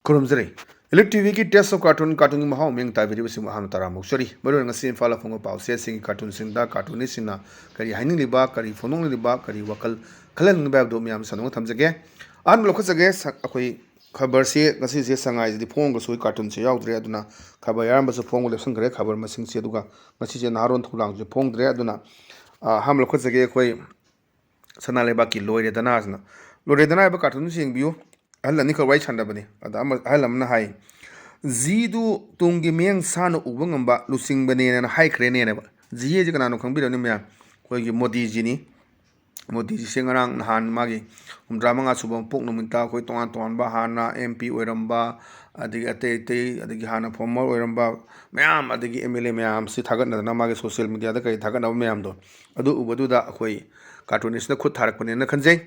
खुरुमजरी elite TV की test of cartoon cartoon महाव मेंग ताबिरी बसिंग महाम तारा मुक्सरी मरुन ngasi imphal phongo pause sing cartoon sing da cartoon sing na kari haining liba kari phonong liba kari wakal khalan ba do myam sanong thamjage an lokho jage akoi khabar se ngasi se sangai di phong go sui cartoon se yaudre aduna khabar yaram ba su phong lepsang gare khabar masing se duga ngasi je naron thulang je phong dre aduna ham lokho jage akoi sanale ba ki loire dana asna loire dana ba cartoon sing biu hal ni khawai chanda bani ada hal amna hai zidu tungi meng sano ubangamba lusing bane na hai krene ne ba ziye je kana no khang bi ni mya koi gi modi ji ni modi ji sengarang han magi umdra manga subam pok no minta koi tongan tongan ba hana mp oiramba adigi ate ate adigi hana former oiramba mayam adigi mla mayam si thagat na magi social media da kai thagat na mayam do adu ubadu da koi cartoonist na khut tharak bane na khanjai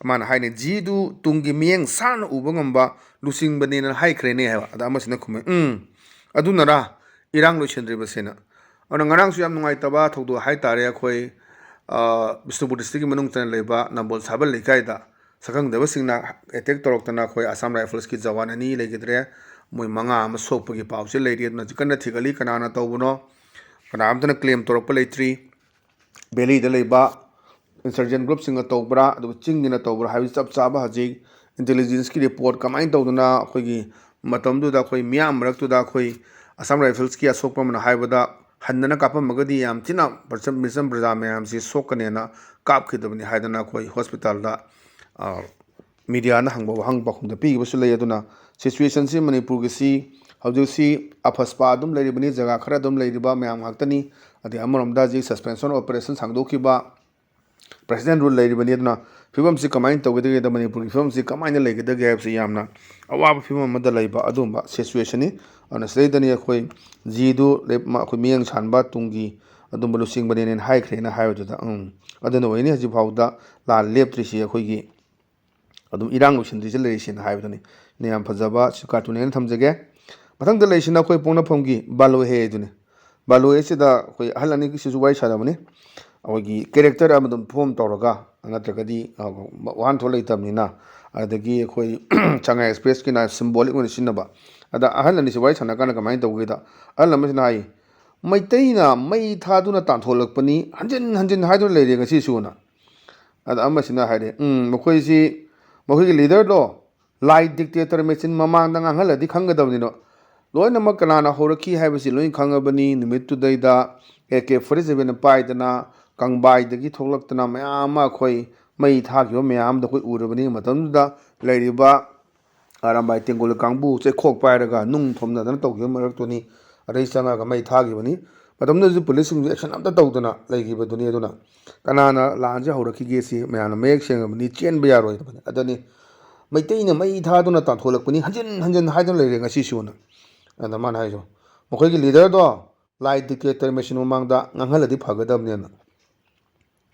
mana haine jidu tungi mieng san ubangamba lusing bane na hai krene ha ada masina khume adunara irang lo chendri basena ona ngarang su yam nungai taba thodu hai tare khoi bisnupur district manung tan leba nambol sabal lekai da sakang deba singna attack torok tana khoi assam rifles ki jawan ani legidre moi manga am sok pagi pause leiri na jikanna thigali kanana tawbuno kana amtana claim torok pa leitri belly da leba insurgent group singa tawbra adu chingina tawbra habi chap chaba haji intelligence ki report kamai tawduna khoigi matam du da khoi miam rak tu da khoi assam rifles ki asok pamna haibada hanna kapam magadi yam tina percent misam braja mayam si sokane na kap khidabni haidana khoi hospital da media na hangba hang bakhum da pi basu lay aduna situation si manipur gi si hauju si afaspa dum leiribani jaga khara dum leiriba mayam haktani adi amaram da ji suspension operation sangdoki ba president rule leiribani aduna fibam si kamai tawgede da manipur fibam si kamai na legede gap si yamna awab fibam mada leiba adumba situation ni ana sledani khoi jidu le ma khoi miang chanba tungi adumba lusing bani nen hai khrena hayu da aduna wayni haji phawda la leptri si khoi gi adum irang lu sindri le sin hayu dani ne yam phajaba si cartoon en thamjage mathang da leisina khoi pongna phomgi balo he duni balo he si da khoi halani ki su wai chada bani awagi character amadum form tawraga anatragadi wan tholai tamnina adagi khoi changa express ki na symbolic one sinaba ada ahalani si wai chana kana kamai tawgida alamasi nai maitaina mai thaduna tantholakpani hanjin hanjin haidu leire ngasi suna ada amasina haide mokoi si mokoi gi leader do lai dictator machine mamang da ngangaladi khangadawni no loina makana horaki haibasi loin khangabani nimitu daida AK47 paidana kangbai dagi tholaktana mayama khoi mai thagyo mayam da khoi urabani matamda leiriba arambai tengol kangbu che khok pairaga nung thomna dana tawgyo maraktoni arei sanga ga mai thagibani matamda ju police sing action amta tawdana leigiba duni aduna kanana lanje horaki ge si mayana mek sengabani chenba yaroi adani maitaina mai thaduna ta tholakpani hanjin hanjin haidon leire ngasi suna ana man haijo mokhoi gi leader do lai dictator machine mangda nganghaladi phagadamne na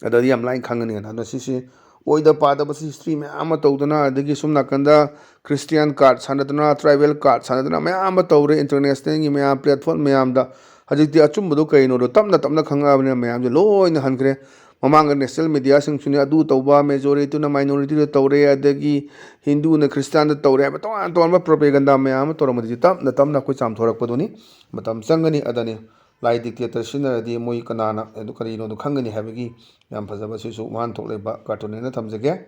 adadi am line khangani na sisi oida pada basi history me ama tawdana adagi sumna kanda christian card sanadana tribal card sanadana me ama tawre international gi me platform me amda hajikti achum bodu kaino do tamna tamna khanga bane me am je loina hankre mamanga national media sing suni adu tawba majority na minority do tawre adagi hindu na christian da tawre ba ton ton ba propaganda me am toramadi tamna tamna ko cham thorak podoni matam sangani adani lai dictator sinaradi moi kanana edu karino du khangani habigi yam phajaba sisu wan thokleba cartoon na thamjage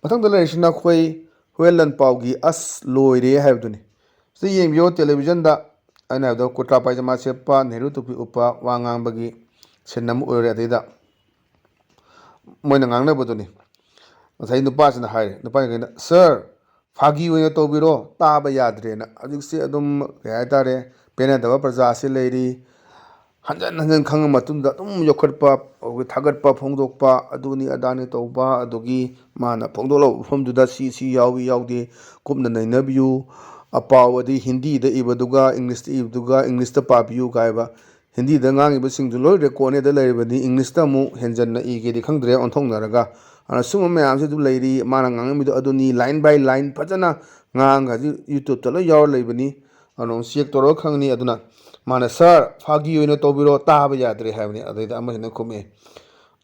mathang da leisina khoi huelan paugi as loire habduni si yemyo television da ana da kutra pajama sepa neru tupi upa wangang bagi senam ore adida moina ngangne boduni masai nupa sina hai nupa ga sir phagi oya tobiro taba yadre na ajiksi adum ya tare pena da praja se leiri hanjan hanjan khang matunda dum yokhatpa thagatpa phongdokpa aduni adani tawba adugi mana phongdolo phomduda si yawi yawde kumna nainabiu apawadi hindi da ibaduga english da ibaduga english da pabiu gaiba hindi da ngang iba singdu loi record ne da leibani english da mu henjan na ige di khangdre onthong naraga ana sum me am se du leiri mana ngang mi do aduni line by line pajana ngang ga youtube ta lo yaw leibani anong siek toro khangni aduna mana sir phagi oina tobiro taba yadre habni adaida amahina khume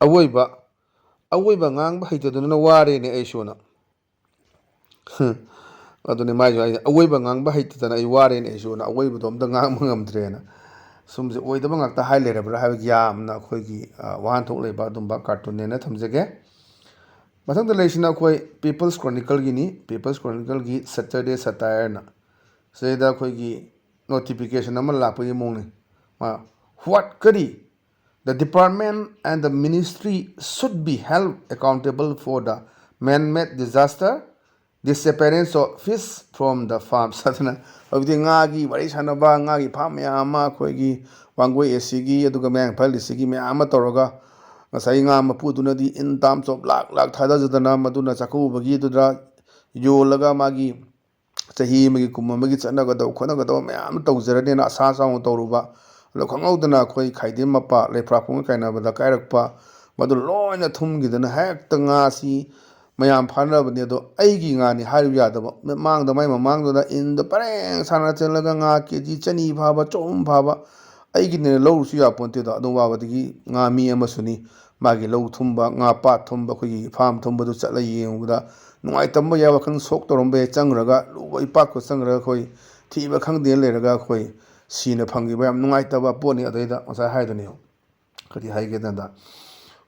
awoiba ngang ba haitaduna ware ne aishona ꯑꯗꯨꯅꯤ ꯃꯥꯏꯁꯨ ꯑꯩꯅ ꯑꯋꯣꯏꯕ ꯉꯥꯡꯕ ꯍꯩꯇꯗꯅ ꯑꯩ ꯋꯥꯔꯦꯅꯦ ꯑꯩꯁꯨ ꯑꯋꯣꯏꯕꯗꯣ ꯑꯝꯇ ꯉꯥꯡꯕ ꯉꯝꯗ꯭ꯔꯦꯅ ꯁꯨꯝꯁꯦ ꯑꯣꯏꯗꯕ ꯉꯥꯛꯇ ꯍꯥꯏ ꯂꯩꯔꯕ꯭ꯔꯥ ꯍꯥꯏꯕꯒꯤ ꯌꯥꯝꯅ ꯑꯩꯈꯣꯏꯒꯤ ꯋꯥꯍꯟꯊꯣꯛ ꯂꯩꯕ ꯑꯗꯨꯝꯕ ꯀꯥꯔꯇꯨꯟꯅꯦꯅ ꯊꯝꯖꯒꯦ ꯃꯊꯪꯗ ꯂꯩꯔꯤꯁꯤꯅ ꯑꯩꯈꯣꯏ ꯄꯤꯄꯜꯁ ꯀ꯭ꯔꯣꯅꯤꯀꯜꯒꯤꯅꯤ ꯄꯤꯄꯜꯁ ꯀ꯭ꯔꯣꯅꯤꯀꯜꯒꯤ ꯁꯦꯇꯔꯗꯦ ꯁꯇꯥꯌꯔꯅ ꯁꯤꯗꯩꯗ ꯑꯩꯈꯣꯏꯒꯤ ꯅꯣꯇꯤꯐꯤꯀꯦꯁꯟ ꯑꯃ ꯂꯥꯛꯄꯒꯤ ꯃꯑꯣꯡꯅꯤ ꯍ꯭ꯋꯥꯠ ꯀꯔꯤ The department and the ministry should be held accountable for the man-made disaster, disappearance of fish from the farms. ꯑꯗꯨꯅ ꯍꯧꯖꯤꯛꯇꯤ ꯉꯥꯒꯤ ꯋꯥꯔꯤ ꯁꯥꯟꯅꯕ ꯉꯥꯒꯤ ꯐꯥꯝ ꯃꯌꯥꯝ ꯑꯃ ꯑꯩꯈꯣꯏꯒꯤ ꯋꯥꯡꯒꯣꯏ ꯑꯦꯁꯤꯒꯤ ꯑꯗꯨꯒ ꯃꯌꯥꯡ ꯏꯝꯐꯥꯜ ꯗꯤꯁꯇ꯭ꯔꯤꯛꯀꯤ ꯃꯌꯥꯝ ꯑꯃ ꯇꯧꯔꯒ ꯉꯁꯥꯏ ꯉꯥ ꯃꯄꯨꯗꯨꯅꯗꯤ ꯏꯟ ꯇꯥꯔꯝꯁ ꯑꯣꯐ ꯂꯥꯛ ꯊꯥꯗꯖꯗꯅ ꯃꯗꯨꯅ ꯆꯥꯛꯀꯧꯕꯒꯤ ꯑꯗꯨꯗ ꯌꯣꯜꯂꯒ ꯃꯥꯒꯤ ꯆꯍꯤ ꯑꯃꯒꯤ ꯀꯨꯝ ꯑꯃꯒꯤ ꯆꯠꯅꯒꯗꯕ ꯈꯣꯠꯅꯒꯗꯕ ꯃꯌꯥꯝ ꯑꯃ ꯇꯧꯖꯔꯅꯤꯅ ꯑꯁꯥ ꯆꯥꯎꯅ ꯇꯧꯔꯨꯕ ꯑꯗꯣ ꯈꯪꯍꯧꯗꯅ ꯑꯩꯈꯣꯏ ꯈꯥꯏꯗꯦꯝ ꯃꯄꯥ ꯂꯩꯐ꯭ꯔꯥꯛꯄꯨꯡꯒ ꯀꯥꯏꯅꯕꯗ ꯀꯥꯏꯔꯛꯄ ꯃꯗꯨ ꯂꯣꯏꯅ ꯊꯨꯝꯈꯤꯗꯅ ꯍꯦꯛꯇ ꯉꯥꯁꯤ ꯃꯌꯥꯝ ꯐꯥꯅꯕꯅꯤ ꯑꯗꯣ ꯑꯩꯒꯤ ꯉꯥꯅꯤ ꯍꯥꯏꯔꯨ ꯌꯥꯗꯕ ꯃꯥꯏ ꯃꯃꯥꯡꯗꯨꯗ ꯏꯟꯗ ꯄꯔꯦꯡ ꯁꯥꯟꯅ ꯆꯦꯜꯂꯒ ꯉꯥ ꯀꯦꯖꯤ 100 ꯐꯥꯕ ꯆꯍꯨꯝ ꯐꯥꯕ ꯑꯩꯒꯤꯅꯦꯅ ꯂꯧꯔꯨꯁꯨ ꯌꯥꯄꯣꯟꯇꯦꯗꯣ ꯑꯗꯨꯝ ꯋꯥꯕꯗꯒꯤ ꯉꯥ ꯃꯤ ꯑꯃꯁꯨꯅꯤ ꯃꯥꯒꯤ ꯂꯧ ꯊꯨꯝꯕ ꯉꯥ ꯄꯥꯠ ꯊꯨꯝꯕ ꯑꯩꯈꯣꯏꯒꯤ ꯐꯥꯝ ꯊꯨꯝꯕꯗꯨ ꯆꯠꯂ ꯌꯦꯡꯕꯗ ꯅꯨꯡꯉꯥꯏꯇꯕ ꯌꯥꯏ ꯋꯥꯈꯜ ꯁꯣꯛ ꯇꯧꯔꯝꯕ ꯌꯥꯏ ꯆꯪꯈ꯭ꯔꯒ ꯂꯨꯕ ꯏꯄꯥꯛꯀ ꯆꯪꯈ꯭ꯔꯒ ꯑꯩꯈꯣꯏ ꯊꯤꯕ ꯈꯪꯗꯦ ꯂꯩꯔꯒ ꯑꯩꯈꯣꯏ ꯁꯤꯅ ꯐꯪꯈꯤꯕ ꯌꯥꯝ ꯅꯨꯡꯉꯥꯏꯇꯕ ꯄꯣꯠꯅꯤ ꯑꯗꯩꯗ ꯉꯁꯥꯏ ꯍꯥꯏꯗꯨꯅꯤ ꯀꯔꯤ ꯍꯥꯏꯒꯦꯗꯅ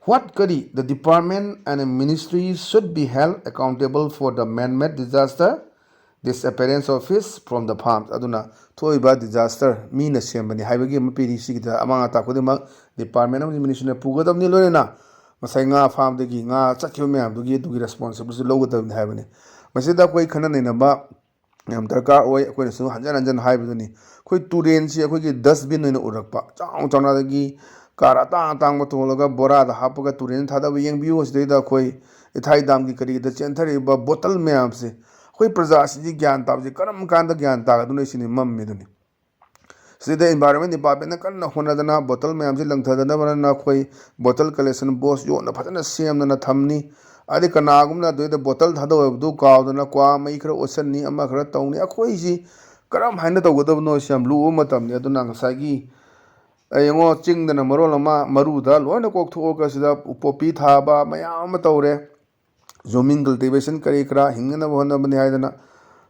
What kari the department and the ministry should be held accountable for the man-made disaster, disappearance of fish from the farms. Aduna thoiba disaster mina sembani haibagi mapiri sigida amang ata khudimak department of ministry pugadamni loina masai nga farm dagi nga chakhiba myam dugi dugi responsibility logadabni haibani masida koi khana nainaba yam darkar oi akoina su hanjan hanjan haibaduni koi turen si akoigi dustbin oina urakpa chaung chauna dagi कार अतांग तोलगा बोराद हापगा तुरेन थादब येंबियो सिदैदा कोई इथाई दाम की करी चेंथरीब बोतल मैम से कोई प्रजा से ज्ञान ताबजे करम कांद ज्ञान तागदुने सिनि मम्मीदुनि सिदा एनवायरनमेंट डिपार्टमेंट कन्न होनदना बोतल मैम से लंगथदनबना कोई बोतल कलेक्शन बॉस योन फजना सेमना थमनी अदि कनागुमना दोइदा बोतल थादवबदु कावदना क्वा मई खरा ओसननी अमा खरा तौनी अखोई जी करम हाइना तौगदबनो सियाम लुओ मतमनी अदुना ngसागी अयंगो चिंगदना मरोल अमा मरुदा लोइना कोकथोका सिदा पोपी थाबा मयाम तौरे जोमिंग कल्टिवेशन करी करा हिंगना होनबनि हाइदना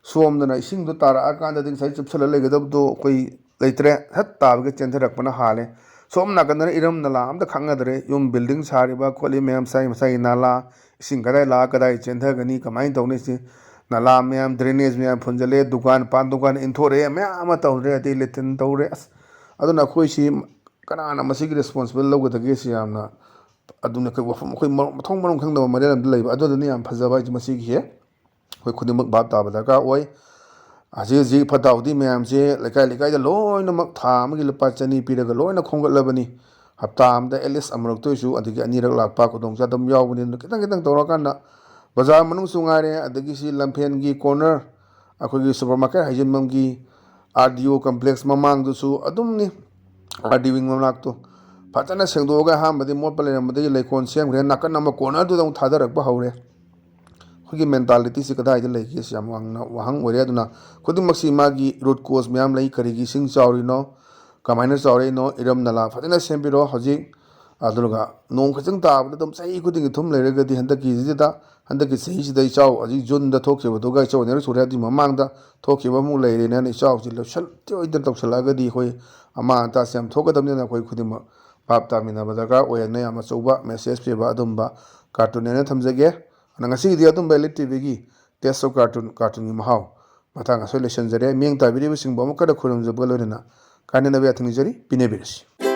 सोमदना इसिंग दो तारा आकांदा दिन साइ चुपसल लेगदबदो कोई लेत्रे हत ताबगे चेंथरकपना हाले सोम नाकंदना इरम नला अमदा खंगदरे युम बिल्डिंग सारिबा कोली मयाम साइ मसाइ नाला इसिंग कदाइ ला कदाइ चेंथगनी कमाइन तौने सि नाला मयाम ड्रेनेज मयाम फुंजले दुकान पान दुकान इंथोरे मयाम तौरे अति लेतिन तौरे अदुना खोइसी कनाना मसिगी रिस्पांसिबल लौगदगे सियामना अदुना कै वफम खोइ मथों मरम खंगदब मरेलम लैब अदुदनि याम फजबा मसिगी हे खोइ खुदिमक बात ताब दरकार ओइ हजे जी फताउदी मैम से लेकाय लेकाय लोइनमक था अमगी लुपा चनी पीरगा लोइना खोंगलबनी हप्ता अमदा एलिस अमरक्तोइसु अदगी अनिरक लाकपा खुदोंग चादम यावबनी कितंग कितंग तौरकाना बाजार मनुंग सुंगारे अदगी सी लंफेन कॉर्नर अखोगी सुपरमार्केट हाइजिनमंगी आरडीओ कॉम्प्लेक्स ममांगदुसु अदुमनी आरडीओ मनाक्तो फजना सेंगदोगा हामबदि मोटपा लेरमबदि लेकोन सेमग्रे नाकन नम कॉर्नर दुदं थादरकबा हौरे खुगी मेंटालिटी से कदाइ लेगी से वहांग ओरे अदुना खुदिमक्सी मागी रूट कोज म्याम लई करिगी सिंग चाउरिनो कमाइना चाउरिनो इरम नला फजना सेंबिरो हजि अदुगा नोंग खजंग ताबद दम सही खुदिंग थुम लेरगदि हंदकी जिदा हंदकी सही सिदै चाउ अजि जुन द थोखेबो दोगा चाउ नेर सुरे दि ममांग द थोखेबो मु लेरेने ने चाउ जि लसल त्योइद तौसलागदि होय अमा ता सेम थोगदमने ना कोइ खुदिम बाप तामिना बदगा ओयने याम चौबा मेसेज पेबा अदुमबा कार्टून ने थमजगे नंगसिदि अदुमबा elite TV test of cartoon की महाव मथांग सोलेशन जरे मिंग ताबिरिबसिंग बम kada खुरमजबगलोरिना काने नबे अथंगजरी पिनेबिरसी